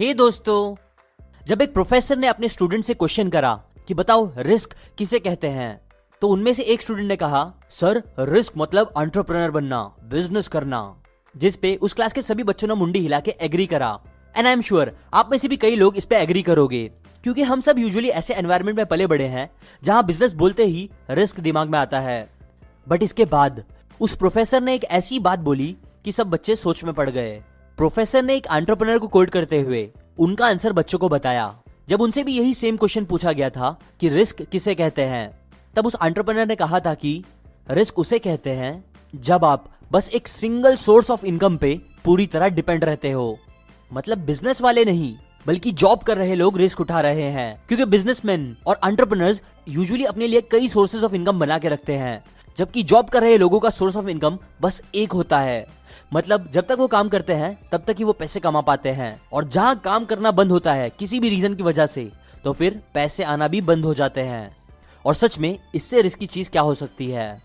हे दोस्तों, जब एक प्रोफेसर ने अपने स्टूडेंट से क्वेश्चन करा कि बताओ रिस्क किसे कहते हैं, तो उनमें से एक स्टूडेंट ने कहा सर रिस्क मतलब एंटरप्रेन्योर बनना, बिजनेस करना। जिस पे उस क्लास के सभी बच्चों ने मुंडी हिला के एग्री करा। एंड आई एम श्योर आप में से भी कई लोग इस पे एग्री करोगे, क्योंकि हम सब यूजुअली ऐसे एनवायरनमेंट में पले बड़े हैं जहां बिजनेस बोलते ही रिस्क दिमाग में आता है। बट इसके बाद उस प्रोफेसर ने एक ऐसी बात बोली कि सब बच्चे सोच में पड़ गए। प्रोफेसर ने एक एंटरप्रेन्योर को कोट करते हुए उनका आंसर बच्चों को बताया। जब उनसे भी यही सेम क्वेश्चन पूछा गया था कि रिस्क किसे कहते हैं, तब उस एंटरप्रेन्योर ने कहा था कि रिस्क उसे कहते हैं जब आप बस एक सिंगल सोर्स ऑफ इनकम पे पूरी तरह डिपेंड रहते हो। मतलब बिजनेस वाले नहीं, बल्कि जॉब कर रहे लोग रिस्क उठा रहे हैं, क्योंकि बिजनेसमैन और एंटरप्रेन्योर्स यूजुअली अपने लिए कई सोर्सेज ऑफ इनकम बना के रखते हैं, जबकि जॉब कर रहे लोगों का सोर्स ऑफ इनकम बस एक होता है। मतलब जब तक वो काम करते हैं तब तक ही वो पैसे कमा पाते हैं, और जहां काम करना बंद होता है किसी भी रीजन की वजह से, तो फिर पैसे आना भी बंद हो जाते हैं। और सच में इससे रिस्की चीज क्या हो सकती है?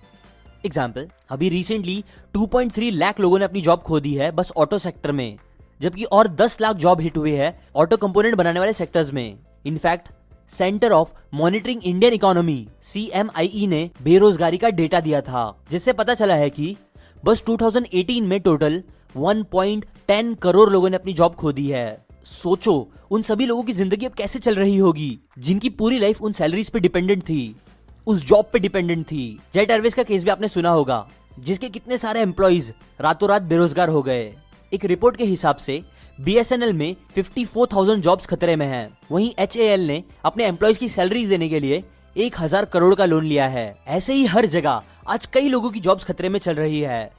एग्जाम्पल, अभी रिसेंटली 2.3 लाख लोगों ने अपनी जॉब खो दी है बस ऑटो सेक्टर में, जबकि और 10 लाख जॉब हिट हुए हैं ऑटो कंपोनेंट बनाने वाले सेक्टर्स में। In fact centre of monitoring Indian economy CMIE ने बेरोजगारी का डेटा दिया था, जिससे पता चला है कि बस 2018 में टोटल 1.10 करोड़ लोगों ने अपनी जॉब खो दी है। सोचो उन सभी लोगों की जिंदगी अब कैसे चल रही होगी जिनकी पूरी लाइफ उन सैलरीज पे डिपेंडेंट थी, उस जॉब पे डिपेंडेंट थी। जेट एयरवेज का केस भी आपने सुना होगा, जिसके कितने सारे एम्प्लॉइज रातों रात बेरोजगार हो गए। एक रिपोर्ट के हिसाब से BSNL में 54,000 जॉब्स खतरे में हैं। वहीं HAL ने अपने एम्प्लॉइज की सैलरी देने के लिए 1,000 करोड़ का लोन लिया है। ऐसे ही हर जगह आज कई लोगों की जॉब्स खतरे में चल रही है।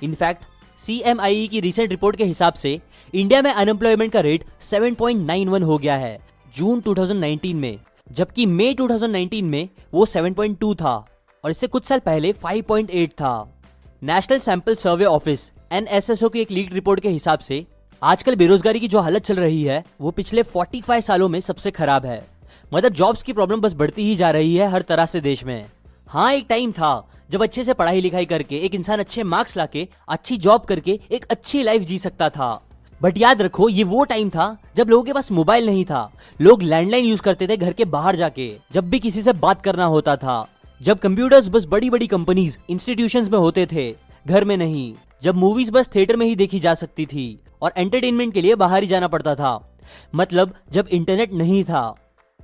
इनफैक्ट CMIE की रिसेंट रिपोर्ट के हिसाब से इंडिया में अनएम्प्लॉयमेंट का रेट 7.91 हो गया है जून 2019 में, जबकि मई 2019 में वो 7.2 था, और इससे कुछ साल पहले 5.8 था। National sample survey office NSSO की एक लीक रिपोर्ट के हिसाब से आजकल बेरोजगारी की जो हालत चल रही है वो पिछले 45 सालों में सबसे खराब है। मतलब जॉब्स की प्रॉब्लम बस बढ़ती ही जा रही है हर तरह से देश में। हाँ, एक टाइम था जब अच्छे से पढ़ाई लिखाई करके एक इंसान अच्छे मार्क्स लाके अच्छी जॉब करके एक अच्छी लाइफ जी सकता था। बट याद रखो, ये वो टाइम था जब लोगों के पास मोबाइल नहीं था, लोग लैंडलाइन यूज करते थे घर के बाहर जाके जब भी किसी से बात करना होता था, जब कंप्यूटर्स बस बड़ी बड़ी कंपनीज इंस्टीट्यूशंस में होते थे, घर में नहीं, जब मूवीज बस थिएटर में ही देखी जा सकती थी और एंटरटेनमेंट के लिए बाहर ही जाना पड़ता था। मतलब जब इंटरनेट नहीं था।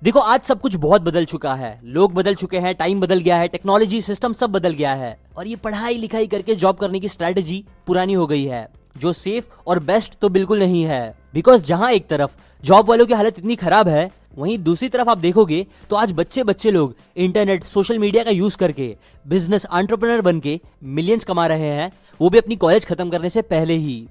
देखो आज सब कुछ बहुत बदल चुका है, लोग बदल चुके हैं, टाइम बदल गया है, टेक्नोलॉजी सिस्टम सब बदल गया है, और ये पढ़ाई लिखाई करके जॉब करने की स्ट्रेटेजी पुरानी हो गई है, जो सेफ और बेस्ट तो बिल्कुल नहीं है। बिकॉज जहां एक तरफ जॉब वालों की हालत इतनी खराब है, वहीं दूसरी तरफ आप देखोगे तो आज बच्चे लोग इंटरनेट सोशल मीडिया का यूज करके बिजनेस एंटरप्रेन्योर बन के मिलियंस कमा रहे हैं, वो भी अपनी कॉलेज खत्म करने से पहले ही।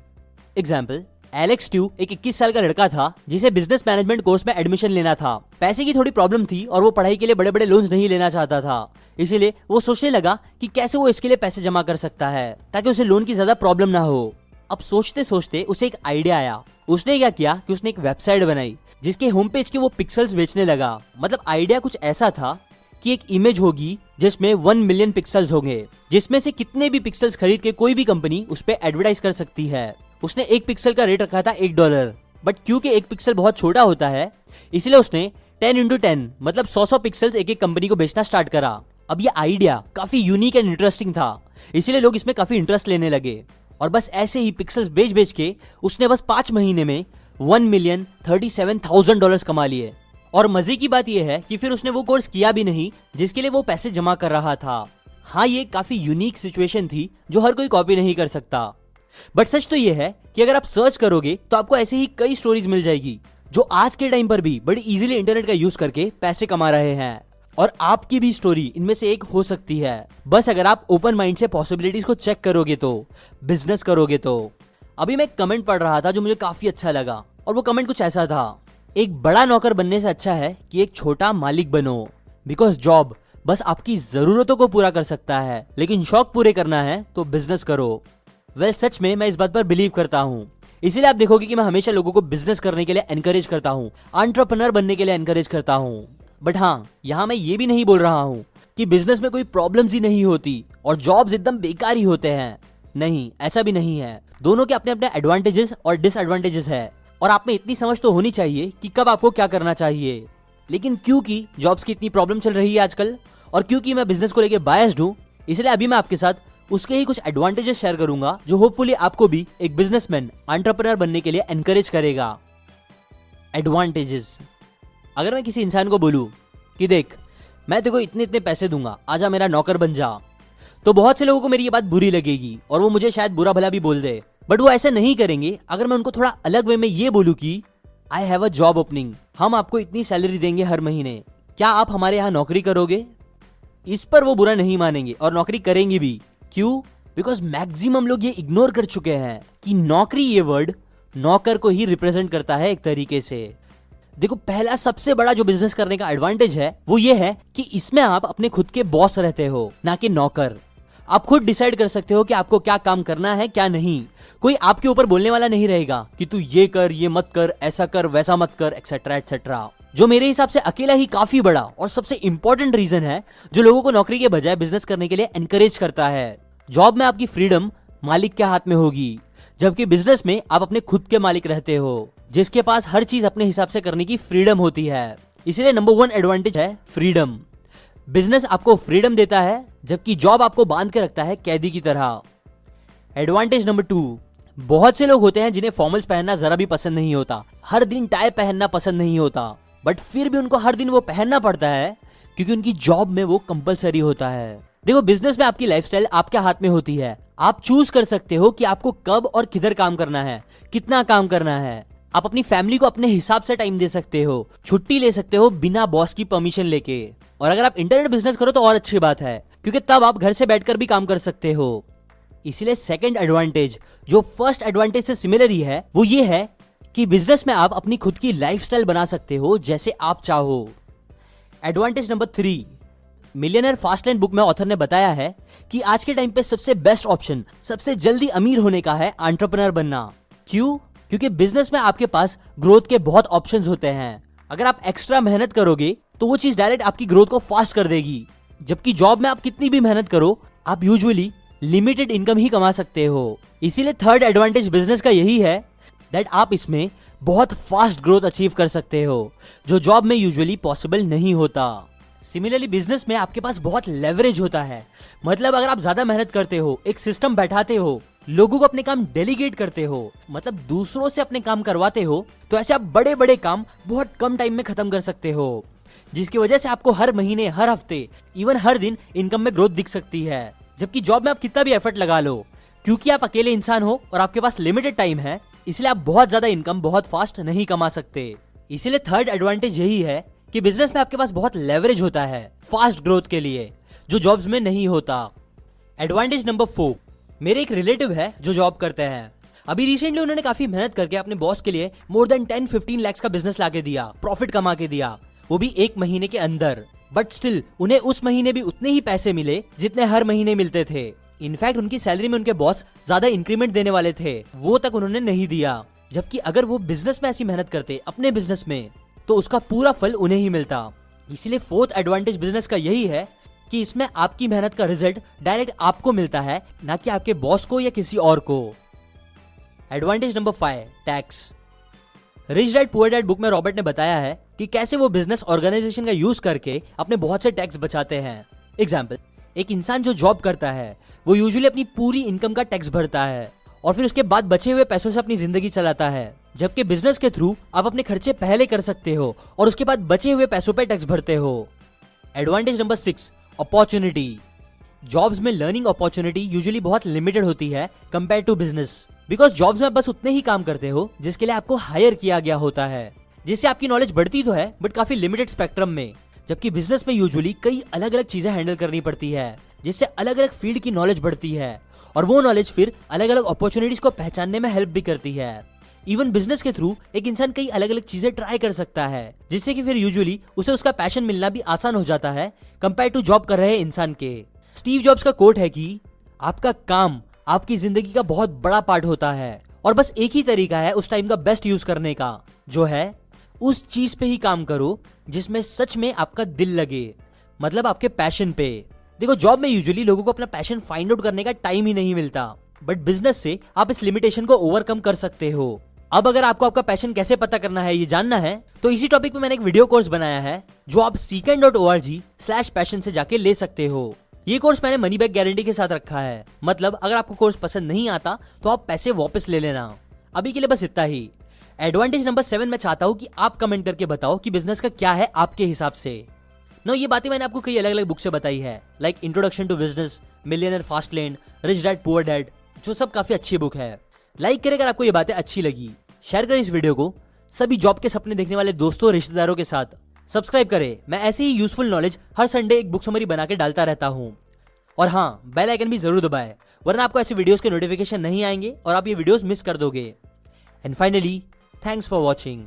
एग्जाम्पल, एलेक्स ट्यू एक 21 साल का लड़का था जिसे बिजनेस मैनेजमेंट कोर्स में एडमिशन लेना था। पैसे की थोड़ी प्रॉब्लम थी और वो पढ़ाई के लिए बड़े बड़े लोन्स नहीं लेना चाहता था, इसीलिए वो सोचने लगा कि कैसे वो इसके लिए पैसे जमा कर सकता है ताकि उसे लोन की ज्यादा प्रॉब्लम ना हो। अब सोचते सोचते उसे एक आइडिया आया। उसने क्या किया कि उसने एक वेबसाइट बनाई जिसके होम पेज के वो पिक्सल्स बेचने लगा। मतलब आइडिया कुछ ऐसा था कि एक इमेज होगी जिसमें 1 मिलियन पिक्सल्स होंगे, जिसमें से कितने भी पिक्सल्स खरीद के कोई भी कंपनी उस पर एडवर्टाइज कर सकती है। उसने एक पिक्सल का रेट रखा था $1, बट क्योंकि एक पिक्सल बहुत छोटा होता है इसलिए उसने 10x10 मतलब 100 पिक्सल्स एक एक कंपनी को बेचना स्टार्ट करा। अब ये आइडिया काफी यूनिक एंड इंटरेस्टिंग था, इसलिए लोग इसमें काफी इंटरेस्ट लेने लगे, और बस ऐसे ही पिक्सल्स बेच बेच के उसने बस 5 महीने में $1,37,000 कमा लिए। और मजे की बात यह है कि फिर उसने वो कोर्स किया भी नहीं जिसके लिए वो पैसे जमा कर रहा था। हाँ, ये काफी यूनिक सिचुएशन थी जो हर कोई कॉपी नहीं कर सकता। बट सच तो ये है कि अगर आप सर्च करोगे तो आपको ऐसे ही कई स्टोरीज मिल जाएगी जो आज के टाइम पर भी बड़ी इजीली इंटरनेट का यूज करके पैसे कमा रहे हैं, और आपकी भी स्टोरी इनमें से एक हो सकती है, बस अगर आप ओपन माइंड से पॉसिबिलिटीज को चेक करोगे तो, बिजनेस करोगे तो। अभी मैं एक कमेंट पढ़ रहा था जो मुझे काफी अच्छा लगा, और वो कमेंट कुछ ऐसा था, एक बड़ा नौकर बनने से अच्छा है कि एक छोटा मालिक बनो, बिकॉज जॉब बस आपकी जरूरतों को पूरा कर सकता है, लेकिन शौक पूरे करना है तो बिजनेस करो। वेल, सच में मैं इस बात पर बिलीव करता हूँ, इसीलिए आप देखोगे कि मैं हमेशा लोगों को बिजनेस करने के लिए एनकरेज करता हूँ, एंटरप्रेन्योर बनने के लिए एनकरेज करता हूँ। बट हाँ, यहाँ मैं ये भी नहीं बोल रहा हूँ कि बिजनेस में कोई प्रॉब्लम्स ही नहीं होती और जॉब्स एकदम बेकार ही होते हैं। नहीं, ऐसा भी नहीं है। दोनों के अपने अपने एडवांटेजेस और डिसएडवांटेजेस है। और आप में इतनी समझ तो होनी चाहिए कि कब आपको क्या करना चाहिए। लेकिन क्योंकि जॉब्स की इतनी प्रॉब्लम चल रही है आजकल, और क्योंकि मैं बिजनेस को लेकर बायस्ड हूं, इसलिए अभी मैं आपके साथ उसके ही कुछ एडवांटेजेस शेयर करूंगा जो होपफुली आपको भी एक बिजनेसमैन, एंटरप्रेन्योर बनने के लिए एनकरेज करेगा। एडवांटेजेस। अगर मैं किसी इंसान को बोलूं कि देख, मैं तेरे को इतने इतने पैसे दूंगा, आजा मेरा नौकर बन जा, तो बहुत से लोगों को मेरी ये बात बुरी लगेगी और वो मुझे शायद बुरा भला भी बोल दे, बट वो ऐसा नहीं करेंगे अगर मैं उनको थोड़ा अलग वे में ये बोलूं कि I have a job opening, हम आपको इतनी सैलरी देंगे हर महीने, क्या आप हमारे यहाँ नौकरी करोगे? इस पर वो बुरा नहीं मानेंगे और नौकरी करेंगे भी। क्यों? बिकॉज मैक्सिमम लोग ये इग्नोर कर चुके हैं कि नौकरी ये वर्ड नौकर को ही रिप्रेजेंट करता है एक तरीके से। देखो, पहला सबसे बड़ा जो बिजनेस करने का एडवांटेज है वो ये है कि इसमें आप अपने खुद के बॉस रहते हो, ना कि नौकर। आप खुद डिसाइड कर सकते हो कि आपको क्या काम करना है, क्या नहीं। कोई आपके ऊपर बोलने वाला नहीं रहेगा कि तू ये कर, ये मत कर, ऐसा कर, वैसा मत कर, एक्सेट्रा एक्सेट्रा। जो मेरे हिसाब से अकेला ही काफी बड़ा और सबसे इंपॉर्टेंट रीजन है जो लोगों को नौकरी के बजाय बिजनेस करने के लिए एनकरेज करता है। जॉब में आपकी फ्रीडम मालिक के हाथ में होगी, जबकि बिजनेस में आप अपने खुद के मालिक रहते हो, जिसके पास हर चीज अपने हिसाब से करने की फ्रीडम होती है। इसलिए नंबर 1 एडवांटेज है फ्रीडम। बिजनेस आपको फ्रीडम देता है, जबकि जॉब आपको बांध के रखता है कैदी की तरह। एडवांटेज नंबर 2, बहुत से लोग होते हैं जिन्हें फॉर्मल्स पहनना जरा भी पसंद नहीं होता, हर दिन टाई पहनना पसंद नहीं होता, बट फिर भी उनको हर दिन वो पहनना पड़ता है क्योंकि उनकी जॉब में वो कंपलसरी होता है। देखो, बिजनेस में आपकी लाइफस्टाइल आपके हाथ में होती है। आप चूज कर सकते हो कि आपको कब और किधर काम करना है, कितना काम करना है। आप अपनी फैमिली को अपने हिसाब से टाइम दे सकते हो, छुट्टी ले सकते हो बिना बॉस की परमिशन लेके। और अगर आप इंटरनेट बिजनेस करो तो और अच्छी बात है, क्योंकि तब आप घर से बैठकर भी काम कर सकते हो। इसलिए सेकंड एडवांटेज, जो फर्स्ट एडवांटेज से सिमिलर ही है, वो ये है कि बिजनेस में आप अपनी खुद की लाइफस्टाइल बना सकते हो जैसे आप चाहो। एडवांटेज नंबर 3, मिलियनर फास्टलाइन बुक में ऑथर ने बताया है कि आज के टाइम पे सबसे बेस्ट ऑप्शन, सबसे जल्दी अमीर होने का है एंटरप्रेन्योर बनना। क्यों? क्योंकि बिजनेस में आपके पास ग्रोथ के बहुत ऑप्शंस होते हैं। अगर आप एक्स्ट्रा मेहनत करोगे तो वो चीज डायरेक्ट आपकी ग्रोथ को फास्ट कर देगी, जबकि जॉब में आप कितनी भी मेहनत करो, आप यूजुअली लिमिटेड इनकम ही कमा सकते हो। इसीलिए थर्ड एडवांटेज बिजनेस का यही है दैट आप इसमें बहुत फास्ट ग्रोथ अचीव कर सकते हो, जो जॉब में यूजुअली पॉसिबल नहीं होता। सिमिलरली बिजनेस में आपके पास बहुत लेवरेज होता है। मतलब अगर आप ज्यादा मेहनत करते हो, एक सिस्टम बैठाते हो, लोगों को अपने काम डेलीगेट करते हो, मतलब दूसरों से अपने काम करवाते हो, तो ऐसे आप बड़े बड़े काम बहुत कम टाइम में खत्म कर सकते हो, जिसकी वजह से आपको हर महीने, हर हफ्ते, इवन हर दिन इनकम में ग्रोथ दिख सकती है। जबकि जॉब में आप कितना भी एफर्ट लगा लो, क्योंकि आप अकेले इंसान हो और आपके पास लिमिटेड टाइम है, इसलिए आप बहुत ज्यादा इनकम बहुत फास्ट नहीं कमा सकते। इसीलिए थर्ड एडवांटेज यही है कि बिजनेस में आपके पास बहुत लेवरेज होता है फास्ट ग्रोथ के लिए, जो जॉब्स में नहीं होता। एडवांटेज नंबर 4, मेरे एक रिलेटिव है जो जॉब करते हैं। अभी रिसेंटली उन्होंने काफी मेहनत करके अपने बॉस के लिए मोर देन 10-15 लाख का बिजनेस लाके दिया, प्रॉफिट कमा के दिया, वो भी 1 महीने के अंदर। बट स्टिल उन्हें उस महीने भी उतने ही पैसे मिले जितने हर महीने मिलते थे। इनफैक्ट उनकी सैलरी में उनके बॉस ज्यादा इंक्रीमेंट देने वाले थे, वो तक उन्होंने नहीं दिया। जबकि अगर वो बिजनेस में ऐसी मेहनत करते अपने बिजनेस में, तो उसका पूरा फल उन्हें ही मिलता। इसलिए फोर्थ एडवांटेज बिजनेस का यही है कि इसमें आपकी मेहनत का रिजल्ट डायरेक्ट आपको मिलता है, ना कि आपके बॉस को या किसी और को। Advantage number 5, tax. Rich dad poor dad book में रॉबर्ट ने बताया है कि कैसे वो बिजनेस ऑर्गेनाइजेशन का यूज करके अपने बहुत से टैक्स बचाते हैं। एग्जाम्पल, एक इंसान जो जॉब करता है वो यूजुअली अपनी पूरी इनकम का टैक्स भरता है और फिर उसके बाद बचे हुए पैसों से अपनी जिंदगी चलाता है। जबकि बिजनेस के थ्रू आप अपने खर्चे पहले कर सकते हो और उसके बाद बचे हुए पैसों पे टैक्स भरते हो। Advantage number 6, opportunity. जॉब्स में लर्निंग अपॉर्चुनिटी यूजुअली बहुत लिमिटेड होती है compare to business, because jobs में बस उतने ही काम करते हो जिसके लिए आपको हायर किया गया होता है, जिससे आपकी नॉलेज बढ़ती तो है बट काफी लिमिटेड स्पेक्ट्रम में। जबकि बिजनेस में यूजुअली कई अलग अलग चीजें हैंडल करनी पड़ती है, जिससे अलग अलग फील्ड की नॉलेज बढ़ती है और वो नॉलेज फिर अलग अलग अपॉर्चुनिटीज को पहचानने में हेल्प भी करती है। इवन बिजनेस के थ्रू एक इंसान कई अलग अलग चीजें ट्राई कर सकता है, जिससे कि फिर यूजुअली उसे उसका पैशन मिलना भी आसान हो जाता है कंपेयर टू जॉब कर रहे इंसान के। स्टीव जॉब्स का कोट है कि आपका काम आपकी जिंदगी का बहुत बड़ा पार्ट होता है और बस एक ही तरीका है उस टाइम का बेस्ट यूज करने का, जो है उस चीज पे ही काम करो जिसमें सच में आपका दिल लगे, मतलब आपके पैशन पे। देखो, जॉब में यूजुअली लोगों को अपना पैशन फाइंड आउट करने का टाइम ही नहीं मिलता, बट बिजनेस से आप इस लिमिटेशन को ओवरकम कर सकते हो। अब अगर आपको आपका पैशन कैसे पता करना है ये जानना है तो इसी टॉपिक पे मैंने एक वीडियो कोर्स बनाया है जो आप seekn.org/passion से जाके ले सकते हो। ये कोर्स मैंने मनी बैक गारंटी के साथ रखा है, मतलब अगर आपको कोर्स पसंद नहीं आता तो आप पैसे वापस ले लेना। अभी के लिए बस इतना ही। एडवांटेज नंबर 7 मैं चाहता हूँ कि आप कमेंट करके बताओ कि बिजनेस का क्या है आपके हिसाब से। नो, ये बातें मैंने आपको कई अलग अलग बुक से बताई है, like introduction to business, millionaire fast lane, rich dad poor dad, जो सब काफी अच्छी बुक है। लाइक करें अगर आपको ये बातें अच्छी लगी, शेयर करें इस वीडियो को सभी जॉब के सपने देखने वाले दोस्तों और रिश्तेदारों के साथ। सब्सक्राइब करें, मैं ऐसे ही यूजफुल नॉलेज हर संडे एक बुक समरी बना के डालता रहता हूँ। और हाँ, बेल आइकन भी जरूर दबाएं, वरना आपको ऐसे वीडियोस के नोटिफिकेशन नहीं आएंगे और आप ये वीडियोस मिस कर दोगे। And finally, thanks for watching.